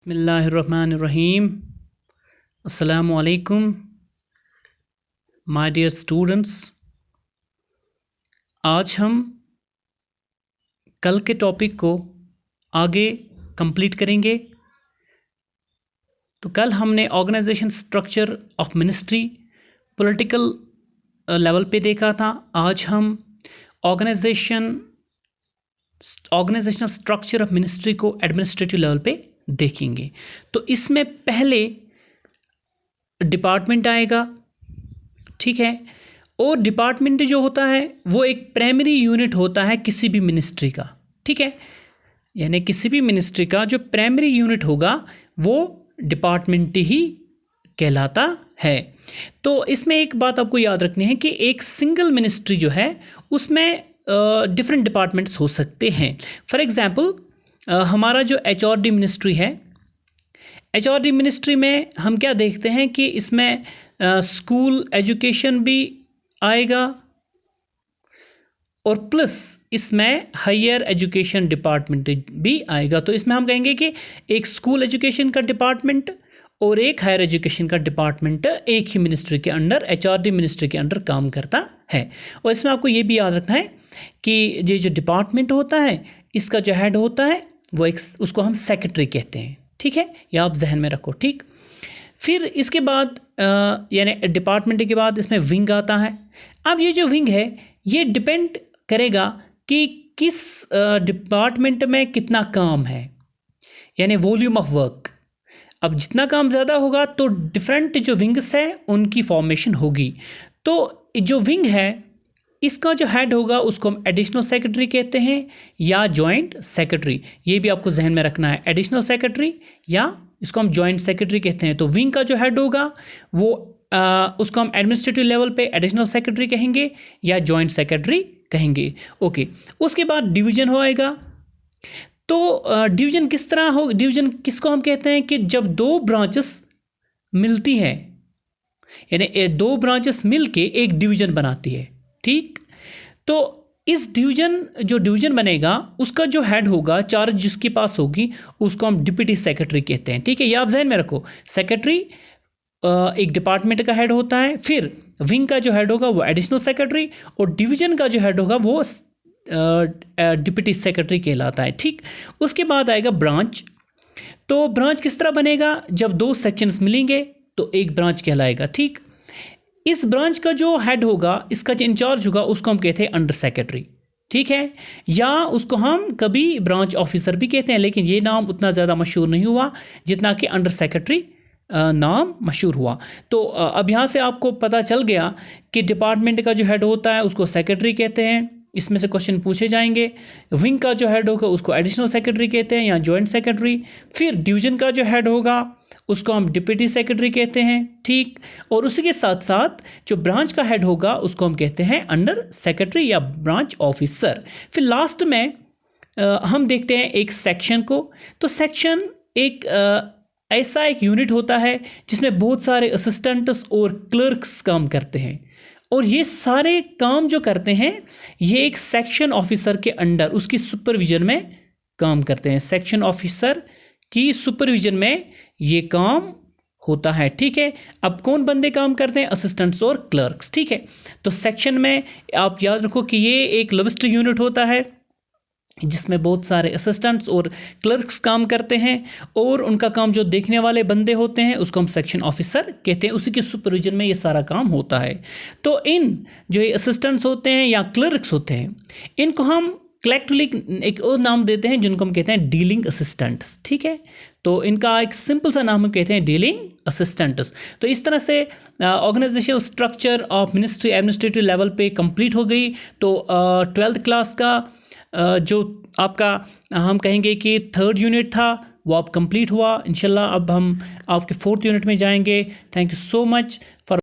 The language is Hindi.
बिस्मिल्लाहिर्रहमानिर्रहीम। अस्सलामु अलैकुम माय डियर स्टूडेंट्स। आज हम कल के टॉपिक को आगे कंप्लीट करेंगे। तो कल हमने organisation structure of ministry political level पे देखा था। आज हम ऑर्गेनाइजेशनल स्ट्रक्चर ऑफ मिनिस्ट्री को एडमिनिस्ट्रेटिव लेवल पे देखेंगे। तो इसमें पहले डिपार्टमेंट आएगा, ठीक है। और डिपार्टमेंट जो होता है वो एक प्राइमरी यूनिट होता है किसी भी मिनिस्ट्री का, ठीक है। यानी किसी भी मिनिस्ट्री का जो प्राइमरी यूनिट होगा वो डिपार्टमेंट ही कहलाता है। तो इसमें एक बात आपको याद रखनी है कि एक सिंगल मिनिस्ट्री जो है उसमें डिफरेंट डिपार्टमेंट्स हो सकते हैं। फॉर एग्जांपल हमारा जो HRD मिनिस्ट्री है, HRD मिनिस्ट्री में हम क्या देखते हैं कि इसमें स्कूल एजुकेशन भी आएगा और प्लस इसमें हायर एजुकेशन डिपार्टमेंट भी आएगा। तो इसमें हम कहेंगे कि एक स्कूल एजुकेशन का डिपार्टमेंट और एक हायर एजुकेशन का डिपार्टमेंट एक ही मिनिस्ट्री के अंडर, HRD मिनिस्ट्री के अंडर काम करता है। और इसमें आपको ये भी याद रखना है कि ये जो डिपार्टमेंट होता है इसका जो हेड होता है वो उसको हम सेक्रेटरी कहते हैं, ठीक है। ये आप जहन में रखो, ठीक। फिर इसके बाद यानी डिपार्टमेंट के बाद इसमें विंग आता है। अब ये जो विंग है ये डिपेंड करेगा कि किस डिपार्टमेंट में कितना काम है, यानी वॉल्यूम ऑफ वर्क। अब जितना काम ज़्यादा होगा तो डिफरेंट जो विंग्स है उनकी फॉर्मेशन होगी। तो जो विंग है इसका जो हेड होगा उसको हम एडिशनल सेक्रेटरी कहते हैं या जॉइंट सेक्रेटरी। ये भी आपको जहन में रखना है, एडिशनल सेक्रेटरी या इसको हम जॉइंट सेक्रेटरी कहते हैं। तो विंग का जो हेड होगा वो उसको हम एडमिनिस्ट्रेटिव लेवल पे एडिशनल सेक्रेटरी कहेंगे या जॉइंट सेक्रेटरी कहेंगे, ओके। उसके बाद डिवीज़न होएगा। तो डिवीज़न किस तरह हो, डिवीज़न किसको हम कहते हैं कि जब दो ब्रांचेस मिलती हैं, यानी दो ब्रांचेस मिलके एक डिवीज़न बनाती है, ठीक। तो इस डिवीज़न बनेगा उसका जो हेड होगा, चार्ज जिसके पास होगी उसको हम डिप्टी सेक्रेटरी कहते हैं, ठीक है। ये आप जहन में रखो, सेक्रेटरी एक डिपार्टमेंट का हेड होता है, फिर विंग का जो हेड होगा वो एडिशनल सेक्रेटरी और डिवीज़न का जो हेड होगा वो डिप्टी सेक्रेटरी कहलाता है, ठीक। उसके बाद आएगा ब्रांच। तो ब्रांच किस तरह बनेगा, जब दो सेक्शंस मिलेंगे तो एक ब्रांच कहलाएगा, ठीक। इस ब्रांच का जो हेड होगा, इसका जो इंचार्ज होगा उसको हम कहते हैं अंडर सेक्रेटरी, ठीक है। या उसको हम कभी ब्रांच ऑफिसर भी कहते हैं, लेकिन ये नाम उतना ज़्यादा मशहूर नहीं हुआ जितना कि अंडर सेक्रेटरी नाम मशहूर हुआ। तो अब यहाँ से आपको पता चल गया कि डिपार्टमेंट का जो हेड होता है उसको सेक्रेटरी कहते हैं। इसमें से क्वेश्चन पूछे जाएंगे। विंग का जो हेड होगा उसको एडिशनल सेक्रेटरी कहते हैं या जॉइंट सेक्रेटरी। फिर डिवीज़न का जो हेड होगा उसको हम डिप्टी सेक्रेटरी कहते हैं, ठीक। और उसी के साथ साथ जो ब्रांच का हेड होगा उसको हम कहते हैं अंडर सेक्रेटरी या ब्रांच ऑफिसर। फिर लास्ट में हम देखते हैं एक सेक्शन को। तो सेक्शन एक ऐसा एक यूनिट होता है जिसमें बहुत सारे असिस्टेंट्स और क्लर्क्स काम करते हैं, और ये सारे काम जो करते हैं ये एक सेक्शन ऑफिसर के अंडर उसकी सुपरविजन में काम करते हैं। सेक्शन ऑफिसर की सुपरविजन में ये काम होता है, ठीक है। अब कौन बंदे काम करते हैं, असिस्टेंट्स और क्लर्क्स, ठीक है। तो सेक्शन में आप याद रखो कि ये एक लोवेस्ट यूनिट होता है जिसमें बहुत सारे असिस्टेंट्स और क्लर्क्स काम करते हैं, और उनका काम जो देखने वाले बंदे होते हैं उसको हम सेक्शन ऑफिसर कहते हैं। उसी के सुपरविजन में ये सारा काम होता है। तो इन जो ये असिस्टेंट्स होते हैं या क्लर्क्स होते हैं इनको हम कलेक्टिवली एक और नाम देते हैं जिनको हम कहते हैं डीलिंग असिस्टेंट्स, ठीक है। तो इनका एक सिंपल सा नाम हम कहते हैं डीलिंग असिस्टेंट्स। तो इस तरह से organisational structure of ministry administrative level पे कंप्लीट हो गई। तो 12th क्लास का जो आपका हम कहेंगे कि 3rd यूनिट था वो अब कंप्लीट हुआ। इंशाल्लाह अब हम आपके 4th यूनिट में जाएंगे। Thank you so much for